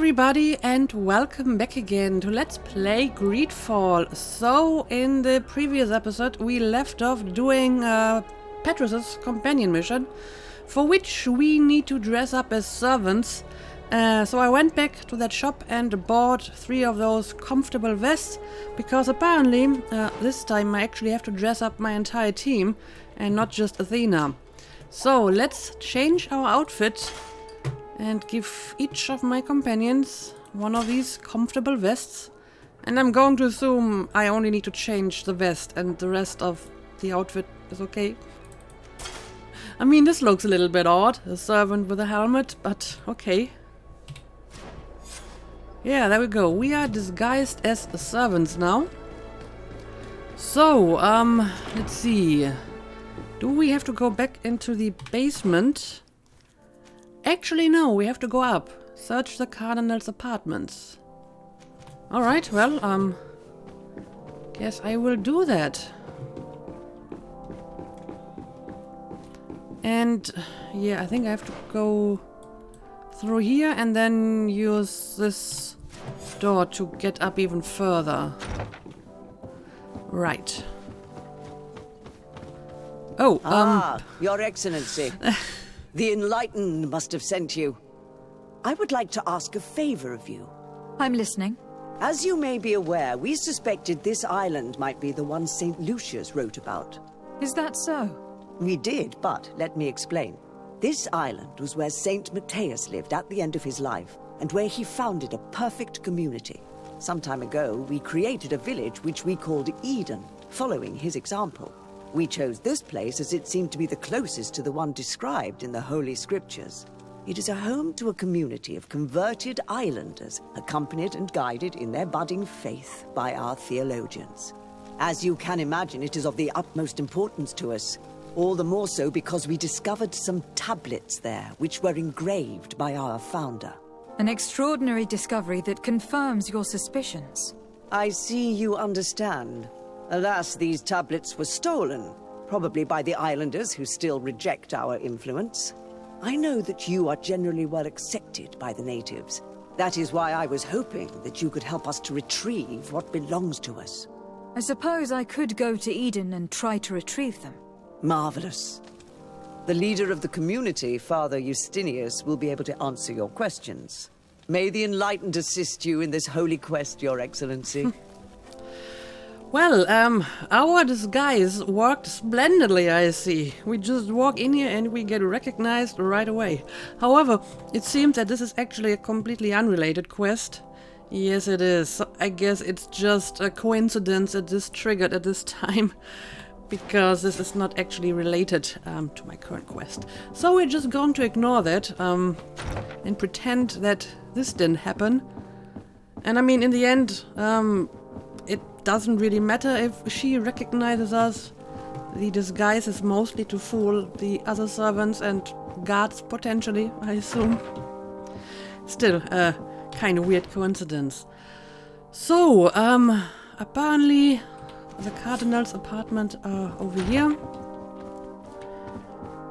everybody and welcome back again to Let's Play Greedfall. So, in the previous episode we left off doing Petrus's companion mission, for which we need to dress up as servants. So I went back to that shop and bought 3 of those comfortable vests, because apparently this time I actually have to dress up my entire team and not just Athena. So let's change our outfit and give each of my companions one of these comfortable vests. And I'm going to assume I only need to change the vest and the rest of the outfit is okay. I mean, this looks a little bit odd, a servant with a helmet, but okay. Yeah, there we go. We are disguised as servants now. So, let's see. Do we have to go back into the basement? Actually, no, we have to go up. Search the Cardinal's apartments. Alright, well, guess I will do that. And, yeah, I think I have to go through here and then use this door to get up even further. Right. Oh, Your Excellency. The Enlightened must have sent you. I would like to ask a favor of you. I'm listening. As you may be aware, we suspected this island might be the one St. Lucius wrote about. Is that so? We did, but let me explain. This island was where St. Matthias lived at the end of his life, and where he founded a perfect community. Some time ago, we created a village which we called Eden, following his example. We chose this place as it seemed to be the closest to the one described in the Holy Scriptures. It is a home to a community of converted islanders, accompanied and guided in their budding faith by our theologians. As you can imagine, it is of the utmost importance to us. All the more so because we discovered some tablets there, which were engraved by our founder. An extraordinary discovery that confirms your suspicions. I see you understand. Alas, these tablets were stolen, probably by the islanders who still reject our influence. I know that you are generally well accepted by the natives. That is why I was hoping that you could help us to retrieve what belongs to us. I suppose I could go to Eden and try to retrieve them. Marvelous. The leader of the community, Father Justinius, will be able to answer your questions. May the Enlightened assist you in this holy quest, Your Excellency. well, our disguise worked splendidly, I see. We just walk in here and we get recognized right away. However, it seems that this is actually a completely unrelated quest. Yes, it is. So I guess it's just a coincidence that this triggered at this time, because this is not actually related to my current quest. So we're just going to ignore that and pretend that this didn't happen. And I mean, in the end, it doesn't really matter if she recognizes us. The disguise is mostly to fool the other servants and guards, potentially, I assume. Still, a kind of weird coincidence. So, apparently the Cardinal's apartment are over here,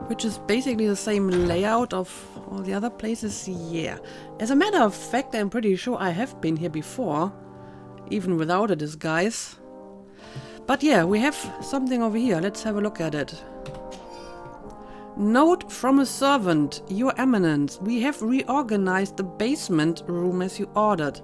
which is basically the same layout of all the other places. Yeah. As a matter of fact, I'm pretty sure I have been here before, even without a disguise. But yeah, we have something over here. Let's have a look at it. Note from a servant, Your Eminence. We have reorganized the basement room as you ordered.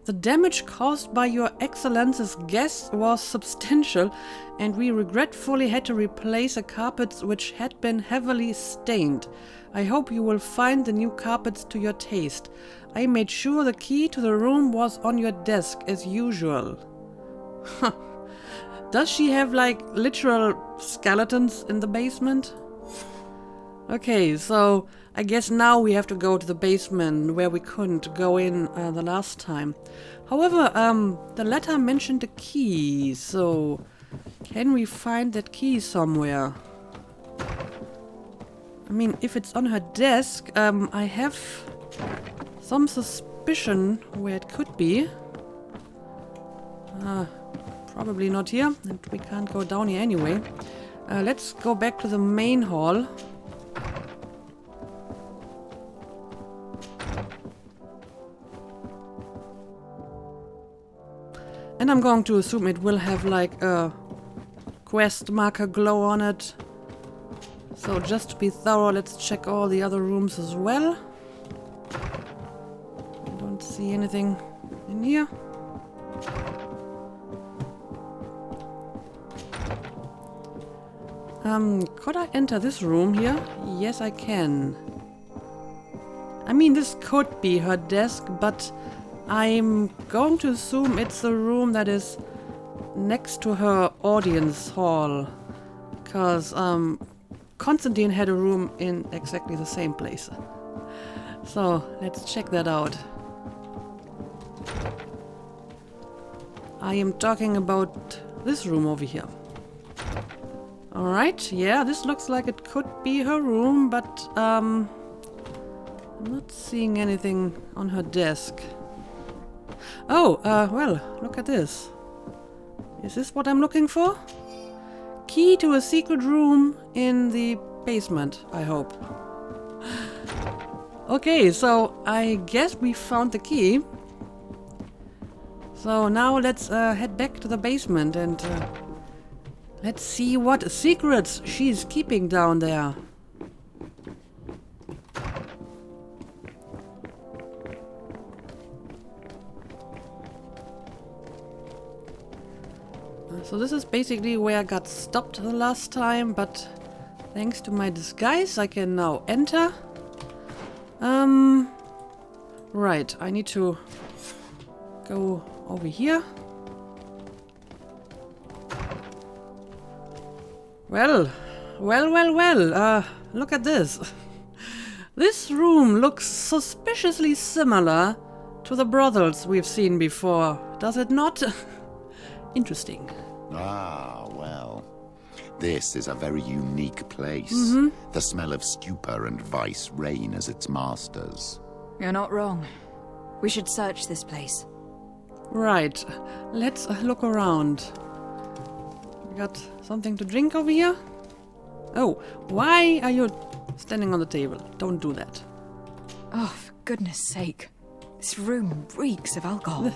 The damage caused by Your Excellence's guests was substantial, and we regretfully had to replace the carpets which had been heavily stained. I hope you will find the new carpets to your taste. I made sure the key to the room was on your desk as usual. Does she have like literal skeletons in the basement? Okay, so I guess now we have to go to the basement where we couldn't go in the last time. However, the letter mentioned the key, so can we find that key somewhere? I mean, if it's on her desk, I have some suspicion where it could be. Probably not here, and we can't go down here anyway. Let's go back to the main hall. And I'm going to assume it will have like a quest marker glow on it. So just to be thorough, let's check all the other rooms as well. I don't see anything in here. Could I enter this room here? Yes, I can. I mean, this could be her desk, but I'm going to assume it's the room that is next to her audience hall. Because, Constantine had a room in exactly the same place. So, let's check that out. I am talking about this room over here. Alright, yeah, this looks like it could be her room, but I'm not seeing anything on her desk. Oh, well, look at this. Is this what I'm looking for? Key to a secret room in the basement, I hope. Okay, so I guess we found the key. So now let's head back to the basement and let's see what secrets she's keeping down there. So this is basically where I got stopped the last time, but thanks to my disguise I can now enter. Right, I need to go over here. Well, look at this. This room looks suspiciously similar to the brothels we've seen before, does it not? Interesting. Ah, well. This is a very unique place. The smell of stupor and vice reign as its masters. You're not wrong. We should search this place. Right, let's look around. We got something to drink over here? Oh, why are you standing on the table? Don't do that. Oh, for goodness sake. This room reeks of alcohol.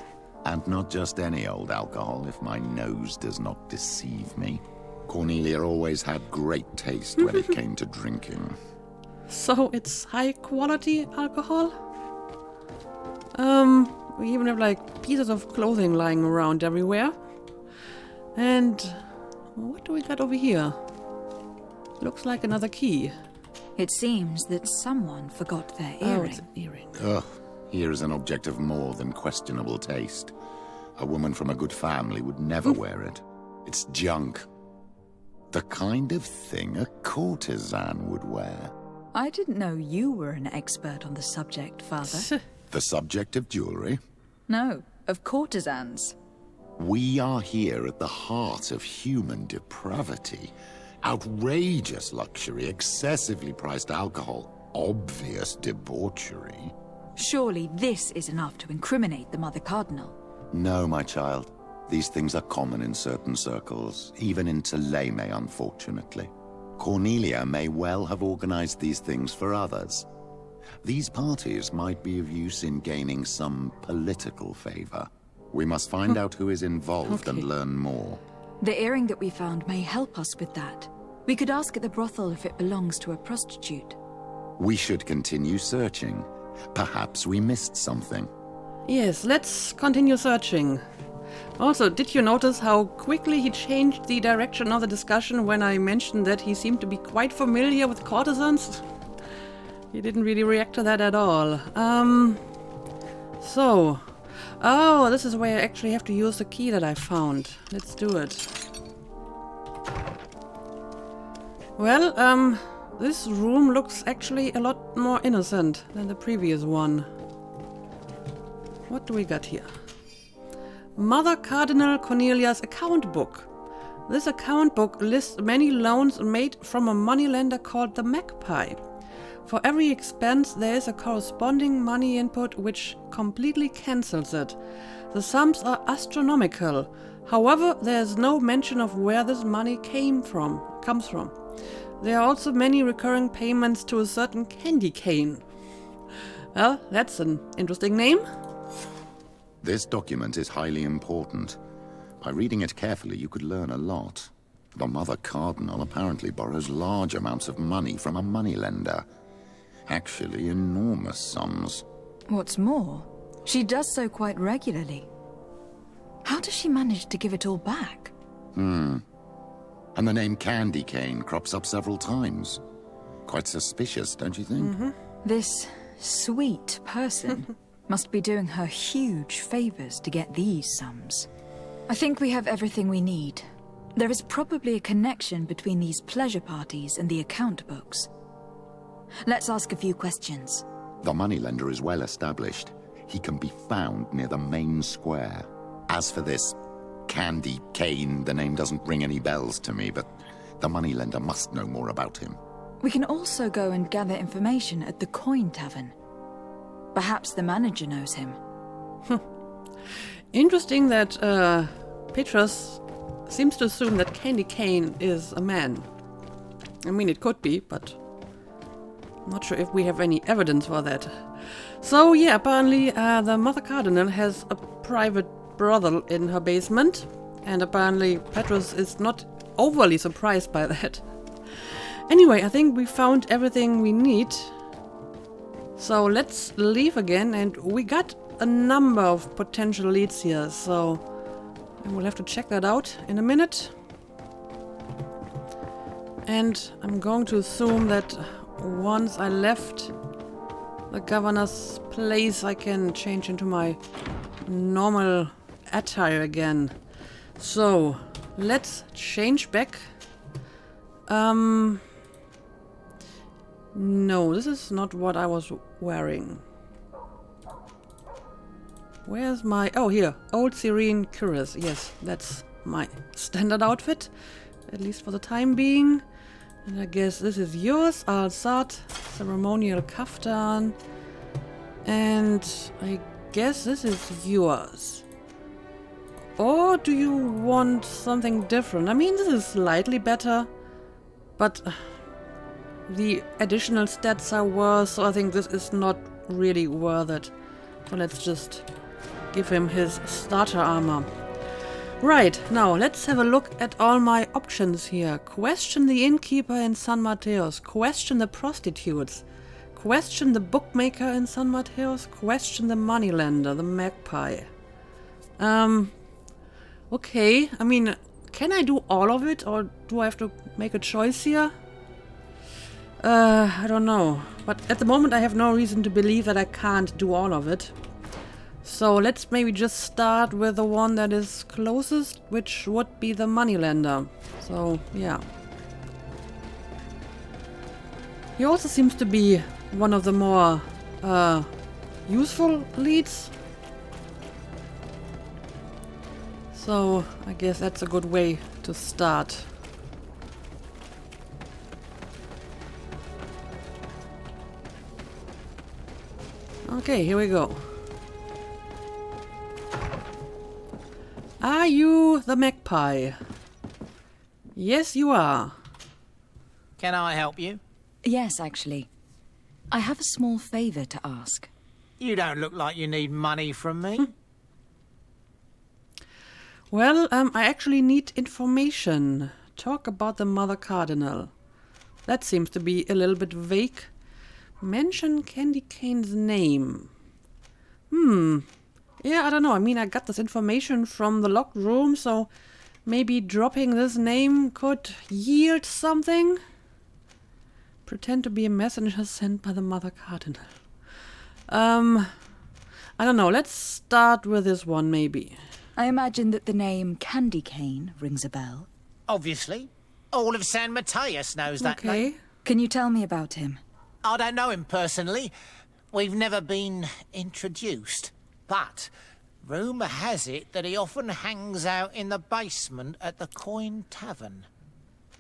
And not just any old alcohol, if my nose does not deceive me. Cornelia always had great taste when it came to drinking. So it's high quality alcohol? We even have like pieces of clothing lying around everywhere. And what do we got over here? Looks like another key. It seems that someone forgot their Oh, earring. it's an earring. Ugh, here is an object of more than questionable taste. A woman from a good family would never wear it. It's junk. The kind of thing a courtesan would wear. I didn't know you were an expert on the subject, Father. The subject of jewelry? No, of courtesans. We are here at the heart of human depravity. Outrageous luxury, excessively priced alcohol, obvious debauchery. Surely this is enough to incriminate the Mother Cardinal. No, my child. These things are common in certain circles, even in Theleme, unfortunately. Cornelia may well have organized these things for others. These parties might be of use in gaining some political favor. We must find out who is involved and learn more. The earring that we found may help us with that. We could ask at the brothel if it belongs to a prostitute. We should continue searching. Perhaps we missed something. Yes, let's continue searching. Also, did you notice how quickly he changed the direction of the discussion when I mentioned that he seemed to be quite familiar with courtesans? He didn't really react to that at all. Oh, this is where I actually have to use the key that I found. Let's do it. Well, this room looks actually a lot more innocent than the previous one. What do we got here? Mother Cardinal Cornelia's account book. This account book lists many loans made from a moneylender called the Magpie. For every expense, there is a corresponding money input which completely cancels it. The sums are astronomical. However, there is no mention of where this money comes from. There are also many recurring payments to a certain candy cane. Well, that's an interesting name. This document is highly important. By reading it carefully, you could learn a lot. The Mother Cardinal apparently borrows large amounts of money from a moneylender. Actually, enormous sums. What's more, she does so quite regularly. How does she manage to give it all back? And the name Candy Cane crops up several times. Quite suspicious, don't you think? This sweet person must be doing her huge favors to get these sums. I think we have everything we need. There is probably a connection between these pleasure parties and the account books. Let's ask a few questions. The moneylender is well established. He can be found near the main square. As for this Candy Cane, the name doesn't ring any bells to me, but the moneylender must know more about him. We can also go and gather information at the Coin Tavern. Perhaps the manager knows him. Interesting that Petrus seems to assume that Candy Cane is a man. I mean, it could be, but I'm not sure if we have any evidence for that. So, yeah, apparently the Mother Cardinal has a private brothel in her basement, and apparently Petrus is not overly surprised by that. Anyway, I think we found everything we need. So let's leave again, and we got a number of potential leads here, so we'll have to check that out in a minute. And I'm going to assume that once I left the governor's place, I can change into my normal attire again. So let's change back. No, this is not what I was wearing. Where's my... Oh, here. Old Serene Cuirass. Yes, that's my standard outfit. At least for the time being. And I guess this is yours. Al-Sad. Ceremonial Kaftan. And I guess this is yours. Or do you want something different? I mean, this is slightly better. But the additional stats are worse, so I think this is not really worth it. So let's just give him his starter armor. Right, now let's have a look at all my options here. Question the innkeeper in San Mateos. Question the prostitutes. Question the bookmaker in San Mateos. Question the moneylender, the magpie. Okay, I mean, can I do all of it, or do I have to make a choice here? I don't know. But at the moment I have no reason to believe that I can't do all of it. So let's maybe just start with the one that is closest, which would be the moneylender. So, yeah. He also seems to be one of the more useful leads. So, I guess that's a good way to start. Okay, here we go. Are you the magpie? Yes, you are. Can I help you? Yes, actually. I have a small favor to ask. You don't look like you need money from me. Well, I actually need information. Talk about the Mother Cardinal. That seems to be a little bit vague. Mention Candy Cane's name. Yeah, I don't know. I mean, I got this information from the locked room, so maybe dropping this name could yield something? Pretend to be a messenger sent by the Mother Cardinal. I don't know. Let's start with this one, maybe. I imagine that the name Candy Cane rings a bell. Obviously. All of San Mateus knows that name. Can you tell me about him? I don't know him personally. We've never been introduced. But rumour has it that he often hangs out in the basement at the Coin Tavern.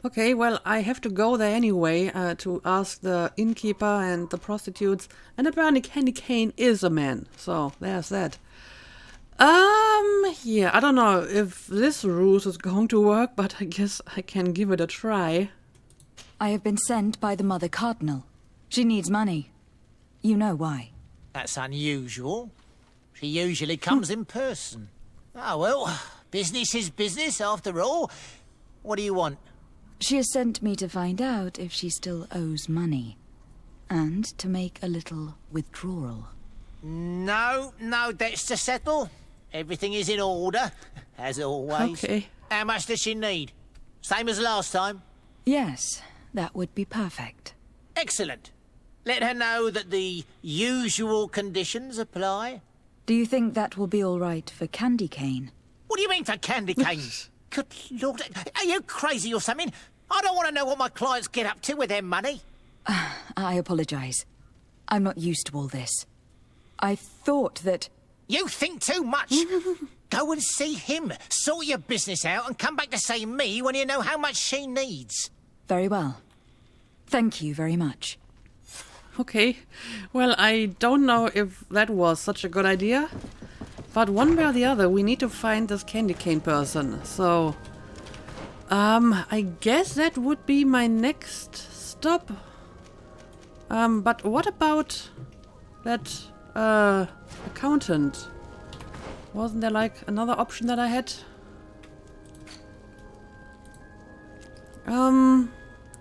Okay, well, I have to go there anyway to ask the innkeeper and the prostitutes. And apparently Candy Cane is a man. So, there's that. Yeah, I don't know if this ruse is going to work, but I guess I can give it a try. I have been sent by the Mother Cardinal. She needs money. You know why. That's unusual. She usually comes in person. Oh, well, Business is business, after all. What do you want? She has sent me to find out if she still owes money. And to make a little withdrawal. No debts to settle. Everything is in order, as always. Okay. How much does she need? Same as last time? Yes, that would be perfect. Excellent. Let her know that the usual conditions apply. Do you think that will be all right for Candy Cane? What do you mean for candy canes? Good Lord, are you crazy or something? I don't want to know what my clients get up to with their money. I apologize. I'm not used to all this. I thought that... You think too much. Go and see him, sort your business out, and come back to see me when you know how much she needs. Very well. Thank you very much. Okay. Well, I don't know if that was such a good idea. But one way or the other, we need to find this candy cane person. So, I guess that would be my next stop. But what about that accountant? Wasn't there like another option that I had? The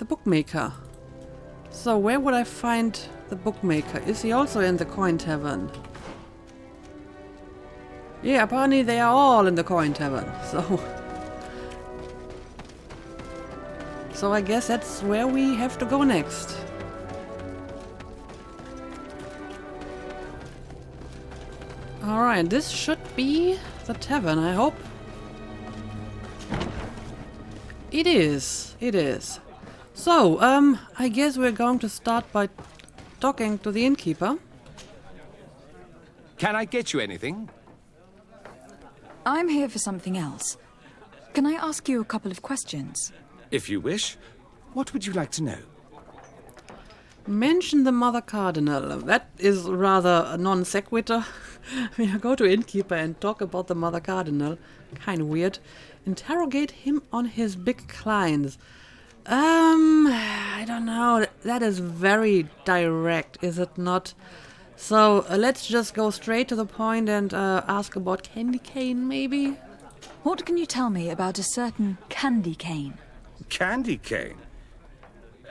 bookmaker. So where would I find the bookmaker? Is he also in the coin tavern? Yeah, apparently they are all in the coin tavern, so I guess that's where we have to go next. Alright, this should be the tavern, I hope. It is. So, I guess we're going to start by talking to the innkeeper. Can I get you anything? I'm here for something else. Can I ask you a couple of questions? If you wish. What would you like to know? Mention the Mother Cardinal. That is rather a non sequitur. We go to innkeeper and talk about the Mother Cardinal. Kind of weird. Interrogate him on his big clients. I don't know. That is very direct, is it not? So let's just go straight to the point and ask about Candy Cane, maybe? What can you tell me about a certain Candy Cane? Candy Cane?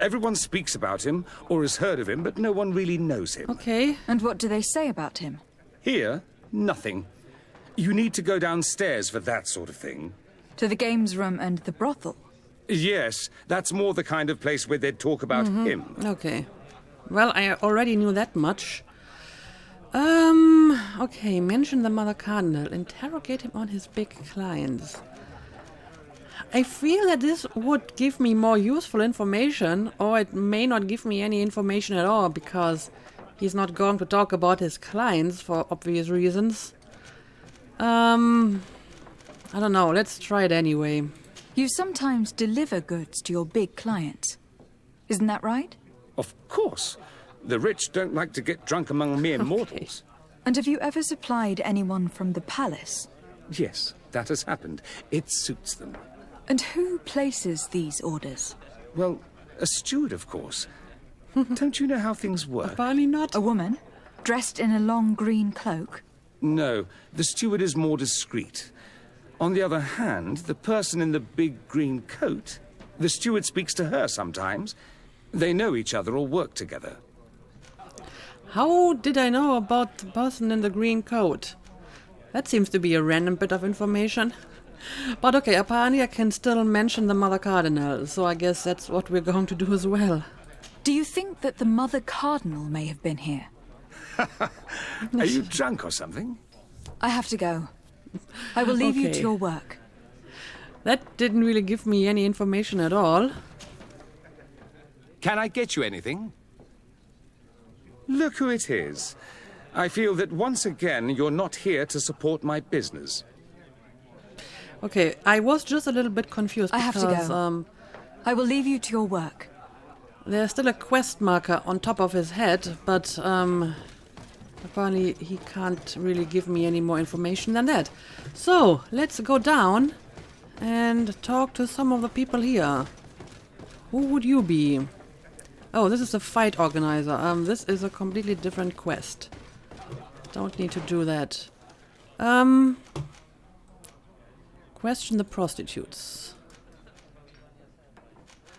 Everyone speaks about him or has heard of him, but no one really knows him. Okay. And what do they say about him? Here, nothing. You need to go downstairs for that sort of thing. To the games room and the brothel? Yes, that's more the kind of place where they'd talk about him. Okay. Well, I already knew that much. Okay, mention the Mother Cardinal. Interrogate him on his big clients. I feel that this would give me more useful information, or it may not give me any information at all, because he's not going to talk about his clients for obvious reasons. I don't know, let's try it anyway. You sometimes deliver goods to your big clients. Isn't that right? Of course. The rich don't like to get drunk among mere mortals. And have you ever supplied anyone from the palace? Yes, that has happened. It suits them. And who places these orders? Well, a steward, of course. Don't you know how things work? Apparently not. A woman? Dressed in a long green cloak? No, the steward is more discreet. On the other hand, the person in the big green coat, the steward speaks to her sometimes. They know each other or work together. How did I know about the person in the green coat? That seems to be a random bit of information. But okay, apparently I can still mention the Mother Cardinal, so I guess that's what we're going to do as well. Do you think that the Mother Cardinal may have been here? Are you drunk or something? I have to go. I will leave you to Okay. your work. That didn't really give me any information at all. Can I get you anything? Look who it is. I feel that once again you're not here to support my business. Okay, I was just a little bit confused I have to because go. I will leave you to your work. there's still a quest marker on top of his head, but apparently he can't really give me any more information than that. So, let's go down and talk to some of the people here. Who would you be? Oh, this is a fight organizer. This is a completely different quest. Don't need to do that. Question the prostitutes.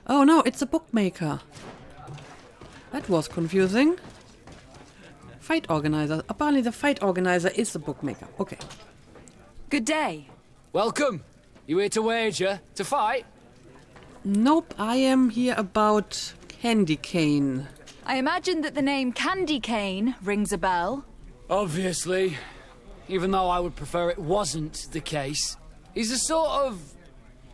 Oh no, it's a bookmaker. That was confusing. Fight organizer. Apparently the fight organizer is the bookmaker. Okay. Good day. Welcome. You here to wager? To fight? Nope, I am here about Candy Cane. I imagine that the name Candy Cane rings a bell. Obviously. Even though I would prefer it wasn't the case. He's a sort of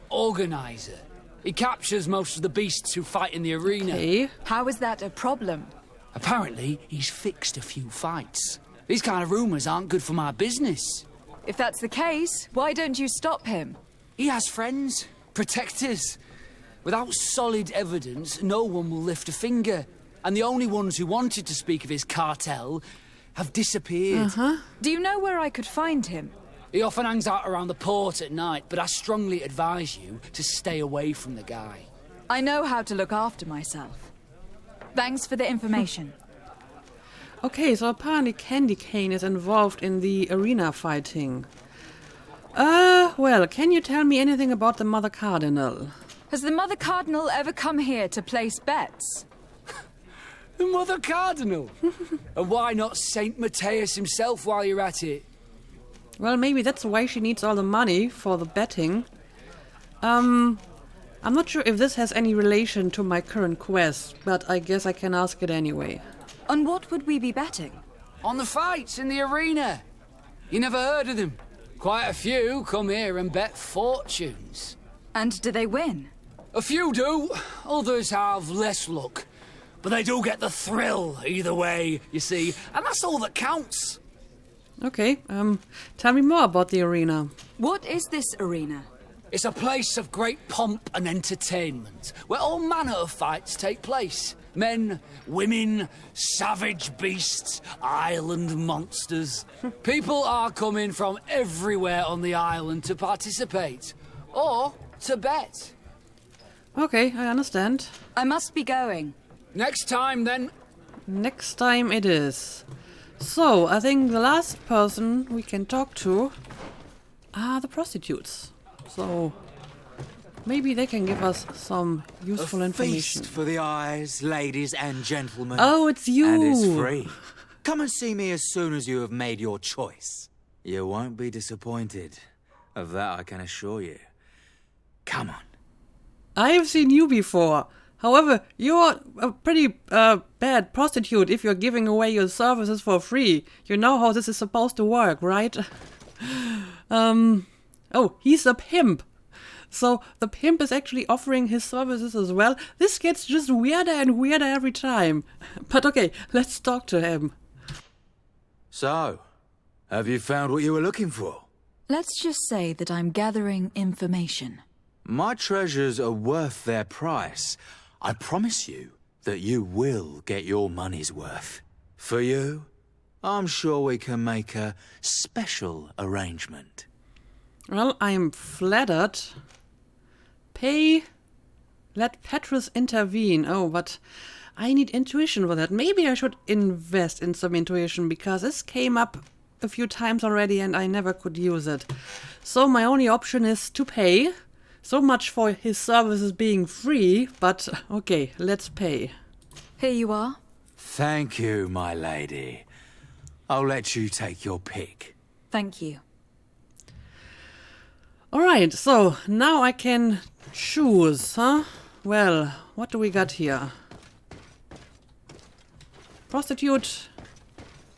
organizer. He captures most of the beasts who fight in the arena. Okay. How is that a problem? Apparently, he's fixed a few fights. These kind of rumours aren't good for my business. If that's the case, why don't you stop him? He has friends, protectors. Without solid evidence, no one will lift a finger. And the only ones who wanted to speak of his cartel have disappeared. Do you know where I could find him? He often hangs out around the port at night, but I strongly advise you to stay away from the guy. I know how to look after myself. Thanks for the information. Okay, so apparently Candy Cane is involved in the arena fighting. Well, can you tell me anything about the Mother Cardinal? Has the Mother Cardinal ever come here to place bets? The Mother Cardinal? And why not Saint Matthias himself while you're at it? Well, maybe that's why she needs all the money for the betting. I'm not sure if this has any relation to my current quest, but I guess I can ask it anyway. On what would we be betting? On the fights in the arena. You never heard of them? Quite a few come here and bet fortunes. And do they win? A few do, others have less luck. But they do get the thrill either way, you see, and that's all that counts. Okay, tell me more about the arena. What is this arena? It's a place of great pomp and entertainment, where all manner of fights take place. Men, women, savage beasts, island monsters. People are coming from everywhere on the island to participate, or to bet. Okay, I understand. I must be going. Next time, then. Next time it is. So, I think the last person we can talk to are the prostitutes. So, maybe they can give us some useful information. Feast for the eyes, ladies and gentlemen. Oh, it's you! And it's free. Come and see me as soon as you have made your choice. You won't be disappointed. Of that I can assure you. Come on. I've seen you before. However, you're a pretty bad prostitute if you're giving away your services for free. You know how this is supposed to work, right? Oh, he's a pimp. So the pimp is actually offering his services as well. This gets just weirder and weirder every time. But okay, let's talk to him. So, have you found what you were looking for? Let's just say that I'm gathering information. My treasures are worth their price. I promise you that you will get your money's worth. For you, I'm sure we can make a special arrangement. Well, I'm flattered. Pay. Let Petrus intervene. Oh, but I need intuition for that. Maybe I should invest in some intuition, because this came up a few times already and I never could use it. So my only option is to pay. So much for his services being free, but okay, let's pay. Here you are. Thank you, my lady. I'll let you take your pick. Thank you. Alright, so now I can choose, huh? Well, what do we got here? Prostitute.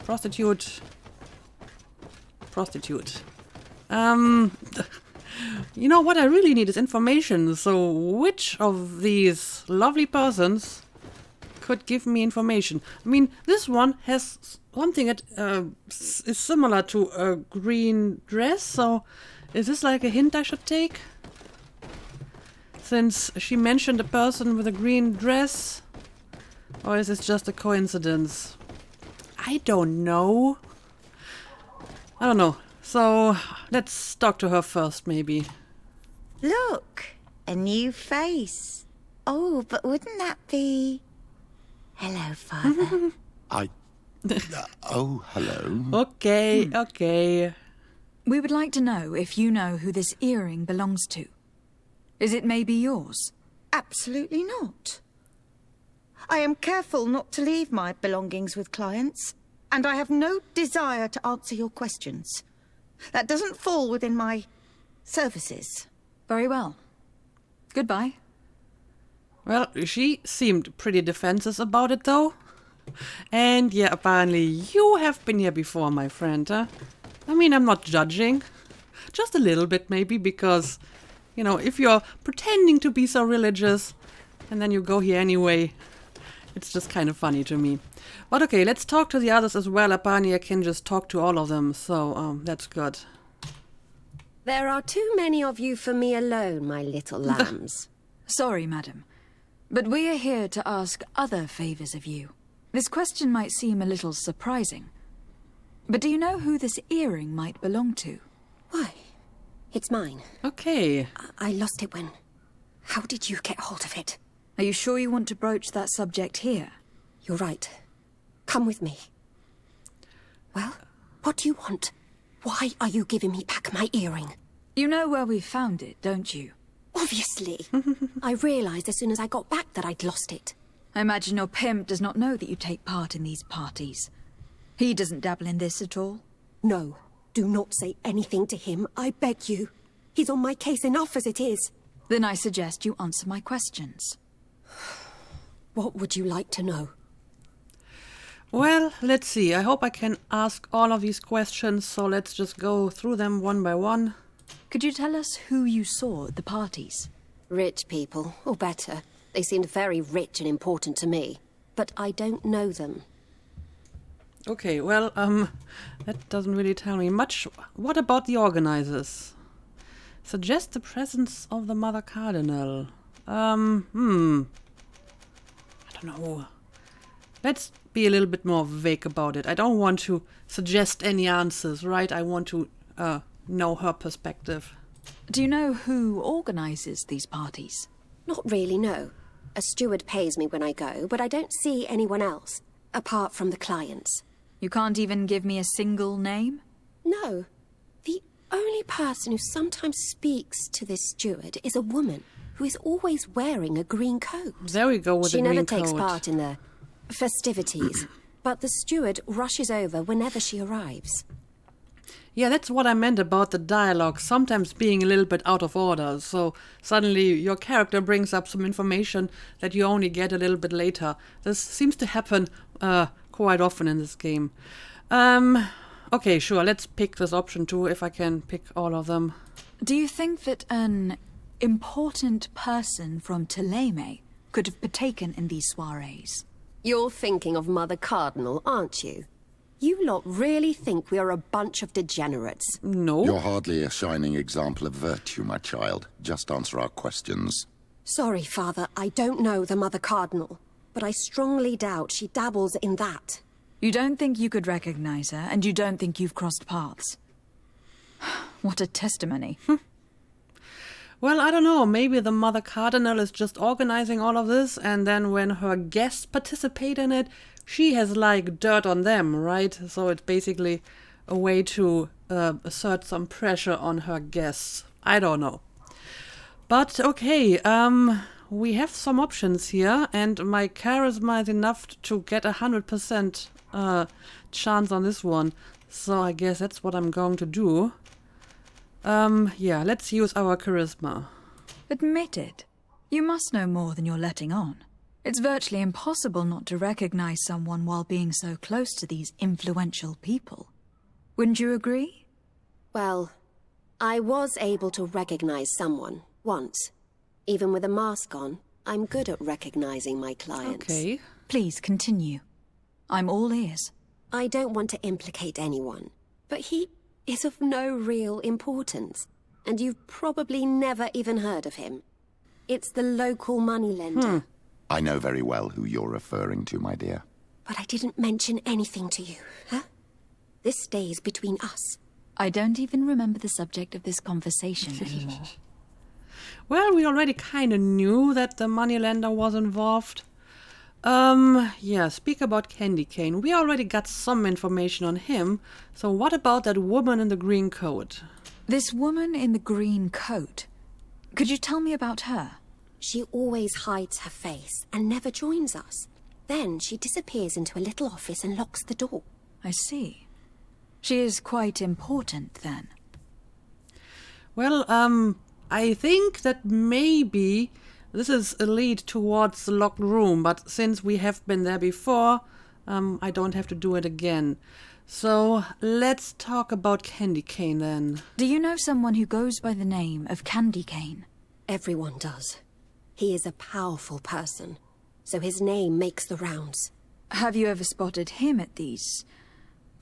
Prostitute. Prostitute. You know, what I really need is information, so which of these lovely persons could give me information? I mean, this one has something that is similar to a green dress, so is this like a hint I should take? Since she mentioned a person with a green dress? Or is this just a coincidence? I don't know. I don't know. So, let's talk to her first, maybe. Look, a new face. Oh, but wouldn't that be... Hello, Father. Oh, hello. Okay, okay. We would like to know if you know who this earring belongs to. Is it maybe yours? Absolutely not. I am careful not to leave my belongings with clients, and I have no desire to answer your questions. That doesn't fall within my services. Very well. Goodbye. Well, she seemed pretty defensive about it, though. And yeah, apparently you have been here before, my friend, huh? I mean, I'm not judging. Just a little bit, maybe, because, you know, if you're pretending to be so religious, and then you go here anyway, it's just kind of funny to me. But okay, let's talk to the others as well. Apparently I can just talk to all of them, so that's good. There are too many of you for me alone, my little lambs. Sorry, madam, but we are here to ask other favours of you. This question might seem a little surprising, but do you know who this earring might belong to? Why? It's mine. Okay. I lost it when... How did you get hold of it? Are you sure you want to broach that subject here? You're right. Come with me. Well, what do you want? Why are you giving me back my earring? You know where we found it, don't you? Obviously. I realised as soon as I got back that I'd lost it. I imagine your pimp does not know that you take part in these parties. He doesn't dabble in this at all? No. Do not say anything to him, I beg you. He's on my case enough as it is. Then I suggest you answer my questions. What would you like to know? Well, let's see. I hope I can ask all of these questions, so let's just go through them one by one. Could you tell us who you saw at the parties? Rich people, or better. They seemed very rich and important to me. But I don't know them. Okay, well, that doesn't really tell me much. What about the organizers? Suggest the presence of the Mother Cardinal. I don't know. Let's be a little bit more vague about it. I don't want to suggest any answers, right? I want to know her perspective. Do you know who organizes these parties? Not really, no. A steward pays me when I go, but I don't see anyone else, apart from the clients. You can't even give me a single name? No. The only person who sometimes speaks to this steward is a woman who is always wearing a green coat. There we go with the green coat. She never takes part in the festivities, but the steward rushes over whenever she arrives. Yeah, that's what I meant about the dialogue, sometimes being a little bit out of order. So suddenly your character brings up some information that you only get a little bit later. This seems to happen quite often in this game. Okay, sure, let's pick this option too, if I can pick all of them. Do you think that an important person from Thélème could have partaken in these soirees? You're thinking of Mother Cardinal, aren't you? You lot really think we are a bunch of degenerates? No. You're hardly a shining example of virtue, my child. Just answer our questions. Sorry, Father, I don't know the Mother Cardinal, but I strongly doubt she dabbles in that. You don't think you could recognize her, and you don't think you've crossed paths. What a testimony. Well, I don't know, maybe the Mother Cardinal is just organizing all of this, and then when her guests participate in it, she has like dirt on them, right? So it's basically a way to assert some pressure on her guests. I don't know. But okay, we have some options here, and my charisma is enough to get 100% chance on this one. So I guess that's what I'm going to do. Yeah, let's use our charisma. Admit it. You must know more than you're letting on. It's virtually impossible not to recognize someone while being so close to these influential people. Wouldn't you agree? Well, I was able to recognize someone, once. Even with a mask on, I'm good at recognizing my clients. Okay. Please continue. I'm all ears. I don't want to implicate anyone, but he is of no real importance, and you've probably never even heard of him. It's the local moneylender. I know very well who you're referring to, my dear. But I didn't mention anything to you, huh? This stays between us. I don't even remember the subject of this conversation anymore. Well, we already kind of knew that the moneylender was involved. Yeah, speak about Candy Cane. We already got some information on him, so what about that woman in the green coat? This woman in the green coat. Could you tell me about her? She always hides her face and never joins us. Then she disappears into a little office and locks the door. I see. She is quite important, then. Well, I think that maybe this is a lead towards the locked room, but since we have been there before, I don't have to do it again. So, let's talk about Candy Cane then. Do you know someone who goes by the name of Candy Cane? Everyone does. He is a powerful person, so his name makes the rounds. Have you ever spotted him at these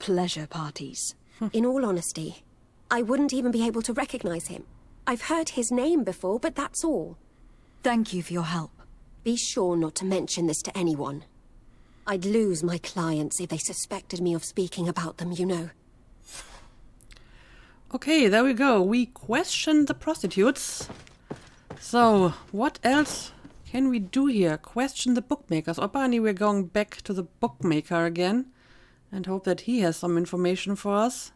pleasure parties? In all honesty, I wouldn't even be able to recognize him. I've heard his name before, but that's all. Thank you for your help. Be sure not to mention this to anyone. I'd lose my clients if they suspected me of speaking about them, you know. Okay, there we go. We questioned the prostitutes. So, what else can we do here? Question the bookmakers. Apparently we're going back to the bookmaker again and hope that he has some information for us.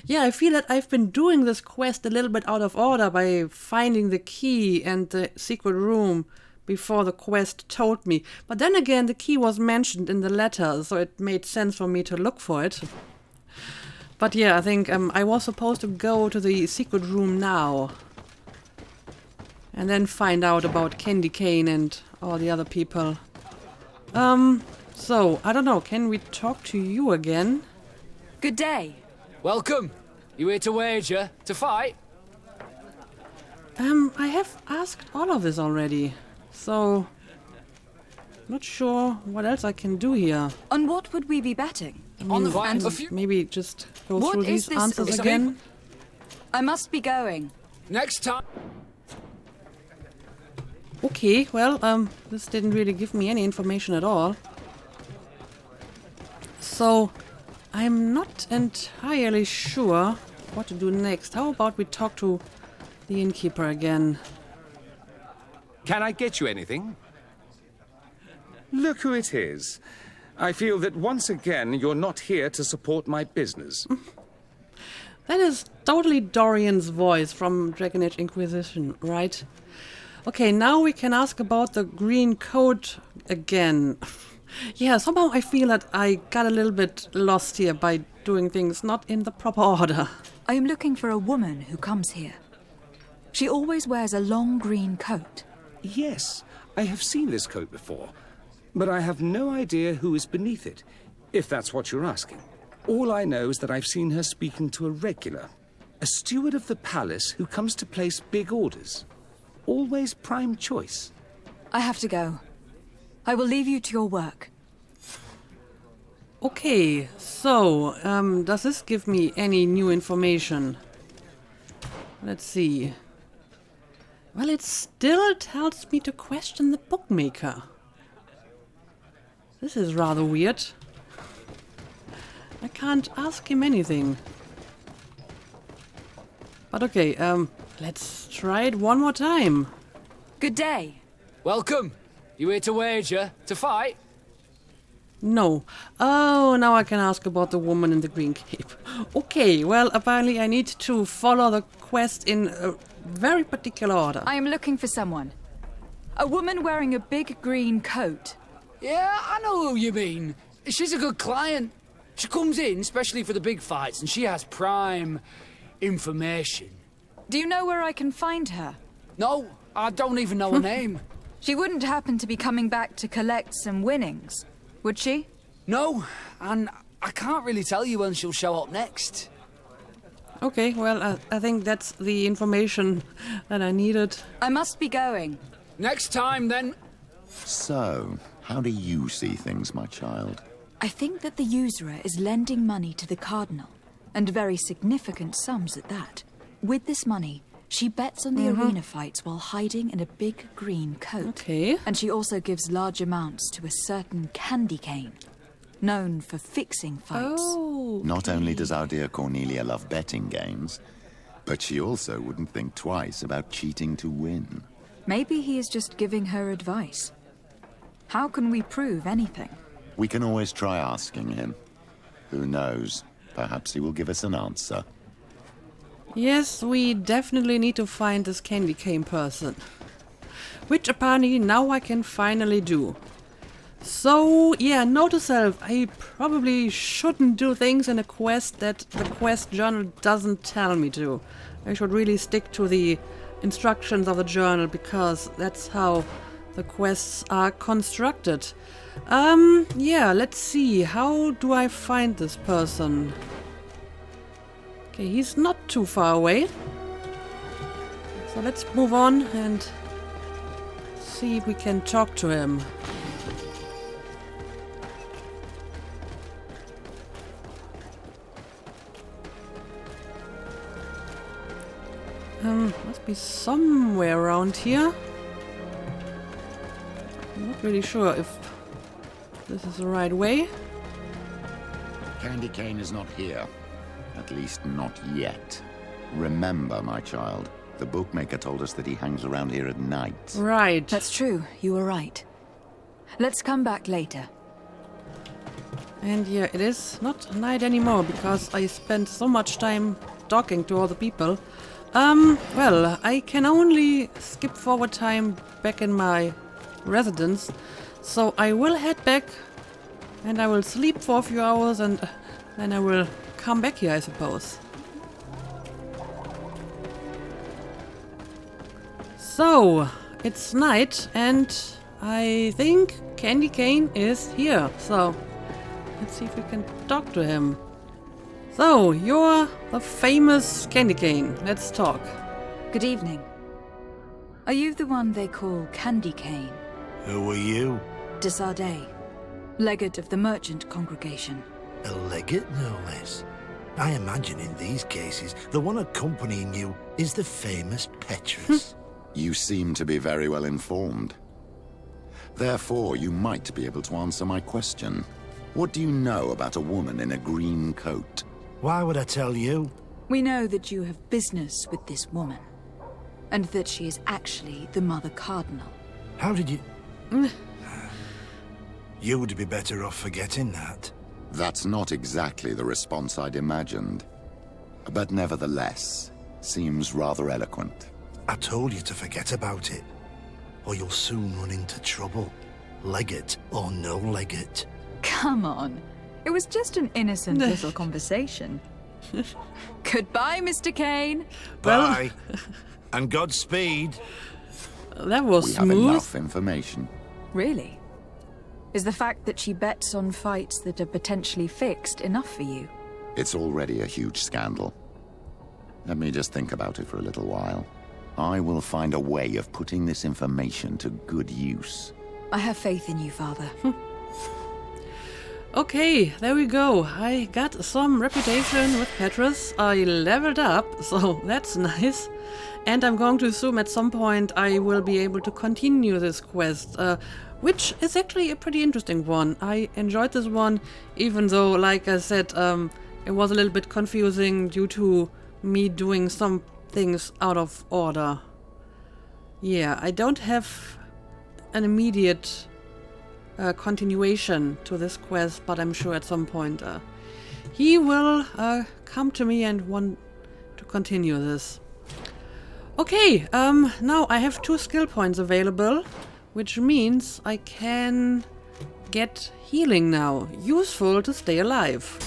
Yeah, I feel that I've been doing this quest a little bit out of order by finding the key and the secret room before the quest told me. But then again, the key was mentioned in the letter, so it made sense for me to look for it. But yeah, I think I was supposed to go to the secret room now. And then find out about Candy Cane and all the other people. So, I don't know, can we talk to you again? Good day. Welcome. You here to wager? To fight? I have asked all of this already. So, not sure what else I can do here. On what would we be betting? On the And fight. maybe just go What through is these this answers about? again. I must be going. Next time. Okay, well, this didn't really give me any information at all. So, I'm not entirely sure what to do next. How about we talk to the innkeeper again? Can I get you anything? Look who it is. I feel that once again you're not here to support my business. That is totally Dorian's voice from Dragon Age Inquisition, right? Okay, now we can ask about the green coat again. Yeah, somehow I feel that I got a little bit lost here by doing things not in the proper order. I am looking for a woman who comes here. She always wears a long green coat. Yes, I have seen this coat before, but I have no idea who is beneath it, if that's what you're asking. All I know is that I've seen her speaking to a regular, a steward of the palace who comes to place big orders. Always prime choice. I have to go. I will leave you to your work. Okay, so, does this give me any new information? Let's see. Well, it still tells me to question the bookmaker. This is rather weird. I can't ask him anything. But okay, let's try it one more time. Good day. Welcome. You here to wager? To fight? No. Oh, now I can ask about the woman in the green cape. Okay, well, apparently I need to follow the quest in a very particular order. I am looking for someone. A woman wearing a big green coat. Yeah, I know who you mean. She's a good client. She comes in especially for the big fights, and she has prime information. Do you know where I can find her? No, I don't even know her name. She wouldn't happen to be coming back to collect some winnings, would she? No, and I can't really tell you when she'll show up next. Okay, well, I think that's the information that I needed. I must be going. Next time, then. So, how do you see things, my child? I think that the usurer is lending money to the Cardinal, and very significant sums at that. With this money, she bets on the arena fights while hiding in a big green coat. Okay. And she also gives large amounts to a certain Candy Cane, known for fixing fights. Oh. Not only does our dear Cornelia love betting games, but she also wouldn't think twice about cheating to win. Maybe he is just giving her advice. How can we prove anything? We can always try asking him. Who knows? Perhaps he will give us an answer. Yes, we definitely need to find this candy cane person. Which apparently now I can finally do. So, yeah, note to self, I probably shouldn't do things in a quest that the quest journal doesn't tell me to. I should really stick to the instructions of the journal, because that's how the quests are constructed. Yeah, let's see. How do I find this person? Okay, he's not too far away. So let's move on and see if we can talk to him. Must be somewhere around here. I'm not really sure if this is the right way. Candy cane is not here. At least not yet. Remember, my child, the bookmaker told us that he hangs around here at night. Right. That's true. You were right. Let's come back later. And yeah, it is not night anymore because I spent so much time talking to all the people. Well, I can only skip forward time back in my residence. So I will head back and I will sleep for a few hours and then I will come back here, I suppose. So, it's night and I think Candy Cane is here. So, let's see if we can talk to him. So, you're the famous Candy Cane. Let's talk. Good evening. Are you the one they call Candy Cane? Who are you? Desardet, legate of the merchant congregation. A legate, no less. I imagine in these cases, the one accompanying you is the famous Petrus. You seem to be very well informed. Therefore, you might be able to answer my question. What do you know about a woman in a green coat? Why would I tell you? We know that you have business with this woman, and that she is actually the Mother Cardinal. How did you... You would be better off forgetting that. That's not exactly the response I'd imagined. But nevertheless, seems rather eloquent. I told you to forget about it, or you'll soon run into trouble. Legate or no legate. Come on. It was just an innocent little conversation. Goodbye, Mr. Kane. Bye. And Godspeed. That was We smooth. have enough information. Really? Is the fact that she bets on fights that are potentially fixed enough for you? It's already a huge scandal. Let me just think about it for a little while. I will find a way of putting this information to good use. I have faith in you, Father. Okay, there we go. I got some reputation with Petrus. I leveled up, so that's nice. And I'm going to assume at some point I will be able to continue this quest, which is actually a pretty interesting one. I enjoyed this one, even though, like I said, it was a little bit confusing due to me doing some things out of order. Yeah, I don't have an immediate continuation to this quest, but I'm sure at some point he will come to me and want to continue this. Okay, now I have 2 skill points available, which means I can get healing now. Useful to stay alive.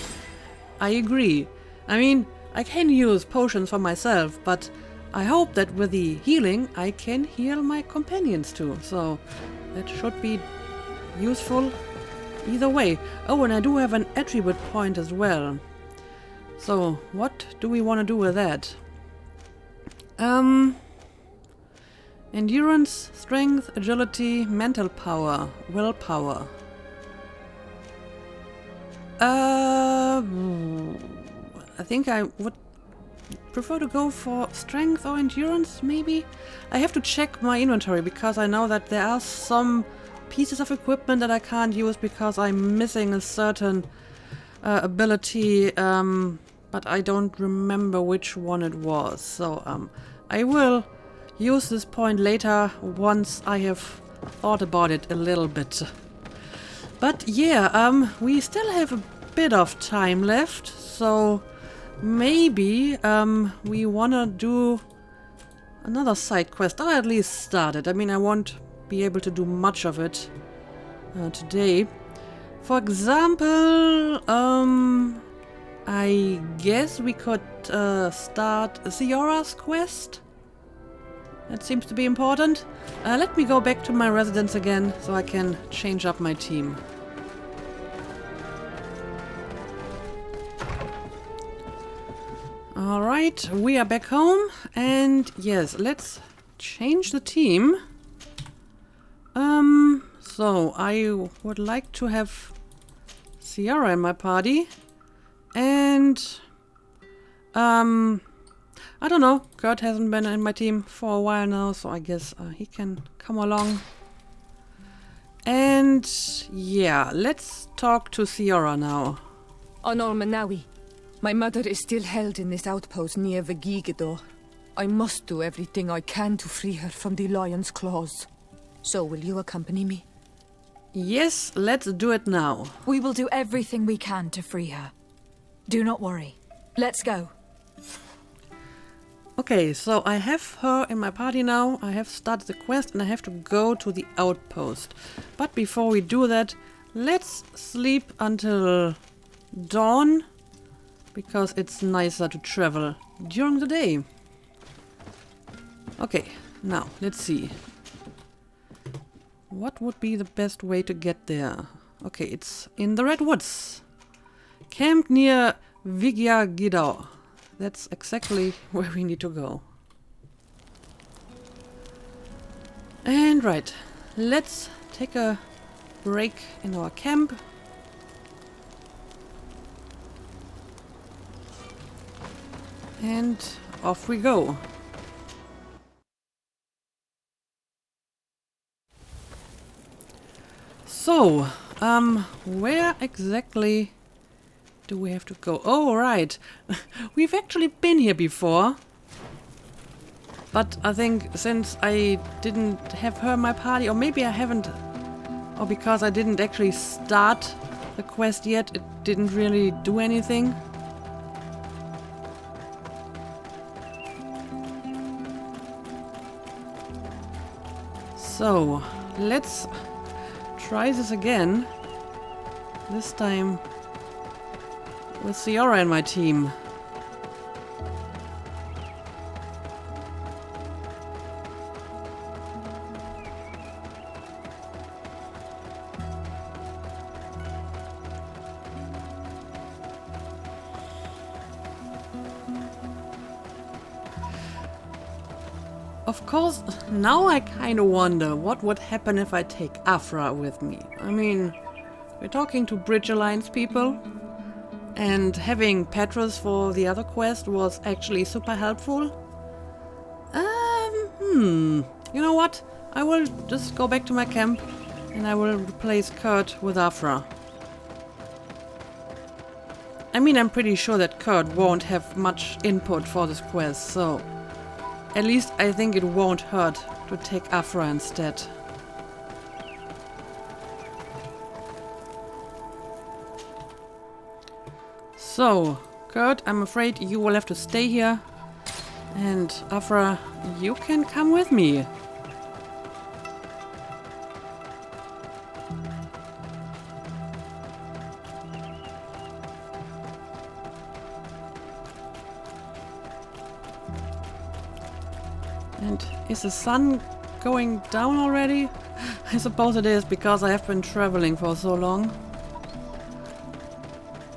I agree. I mean, I can use potions for myself, but I hope that with the healing I can heal my companions too, so that should be useful either way. Oh, and I do have an attribute point as well. So, what do we want to do with that? Endurance, strength, agility, mental power, willpower. I think I would prefer to go for strength or endurance, maybe? I have to check my inventory because I know that there are some pieces of equipment that I can't use because I'm missing a certain ability, but I don't remember which one it was. So I will use this point later once I have thought about it a little bit. But yeah, we still have a bit of time left, so maybe we wanna do another side quest, or at least start it. I mean, I won't be able to do much of it today. For example, I guess we could start Theora's quest. That seems to be important. Let me go back to my residence again so I can change up my team. Alright, we are back home, and yes, let's change the team. So I would like to have Sierra in my party, and I don't know, Kurt hasn't been in my team for a while now, so I guess he can come along. And yeah, let's talk to Sierra now. Honor Manawi. My mother is still held in this outpost near Vagigador. I must do everything I can to free her from the lion's claws. So will you accompany me? Yes, let's do it now. We will do everything we can to free her. Do not worry. Let's go. Okay, so I have her in my party now. I have started the quest and I have to go to the outpost. But before we do that, let's sleep until dawn, because it's nicer to travel during the day. Okay, now let's see. What would be the best way to get there? Okay, it's in the Redwoods. Camped near Vigyagidor. That's exactly where we need to go. And right, let's take a break in our camp. And off we go. So, where exactly do we have to go? Oh, right. We've actually been here before. But I think since I didn't have her in my party, or maybe I haven't, or because I didn't actually start the quest yet, it didn't really do anything. So, let's try this again. This time with Sierra in my team. Of course, now I kind of wonder what would happen if I take Afra with me. I mean, we're talking to Bridge Alliance people, and having Petrus for the other quest was actually super helpful. You know what? I will just go back to my camp and I will replace Kurt with Afra. I mean, I'm pretty sure that Kurt won't have much input for this quest, so at least I think it won't hurt to take Afra instead. So, Kurt, I'm afraid you will have to stay here. And Afra, you can come with me. And is the sun going down already? I suppose it is, because I have been traveling for so long.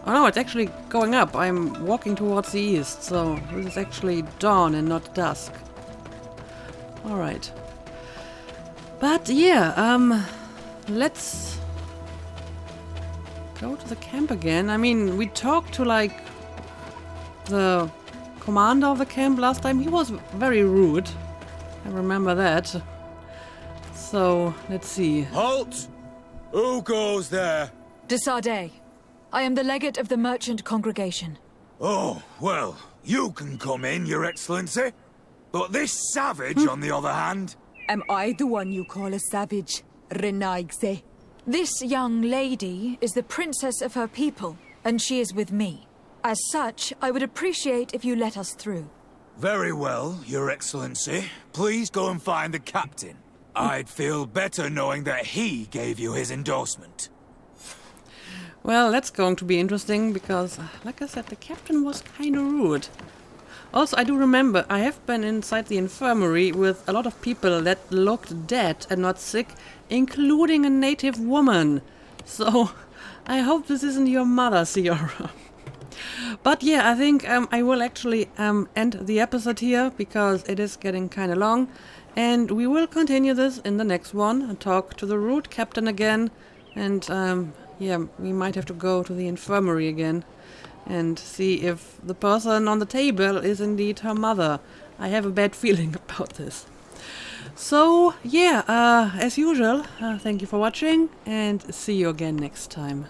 Oh no, it's actually going up. I'm walking towards the east, so this is actually dawn and not dusk. Alright. But yeah, let's go to the camp again. I mean, we talked to, like, the commander of the camp last time. He was very rude. I remember that. So, let's see. Halt! Who goes there? De Sardet. I am the legate of the merchant congregation. Oh, well, you can come in, Your Excellency. But this savage, on the other hand, Am I the one you call a savage, Renaigse? This young lady is the princess of her people, and she is with me. As such, I would appreciate if you let us through. Very well, Your Excellency. Please go and find the captain. I'd feel better knowing that he gave you his endorsement. Well, that's going to be interesting because, like I said, the captain was kind of rude. Also, I do remember I have been inside the infirmary with a lot of people that looked dead and not sick, including a native woman. So, I hope this isn't your mother, Sierra. But yeah, I think I will actually end the episode here because it is getting kind of long. And we will continue this in the next one and talk to the rude captain again. And yeah, we might have to go to the infirmary again and see if the person on the table is indeed her mother. I have a bad feeling about this. So yeah, as usual, thank you for watching and see you again next time.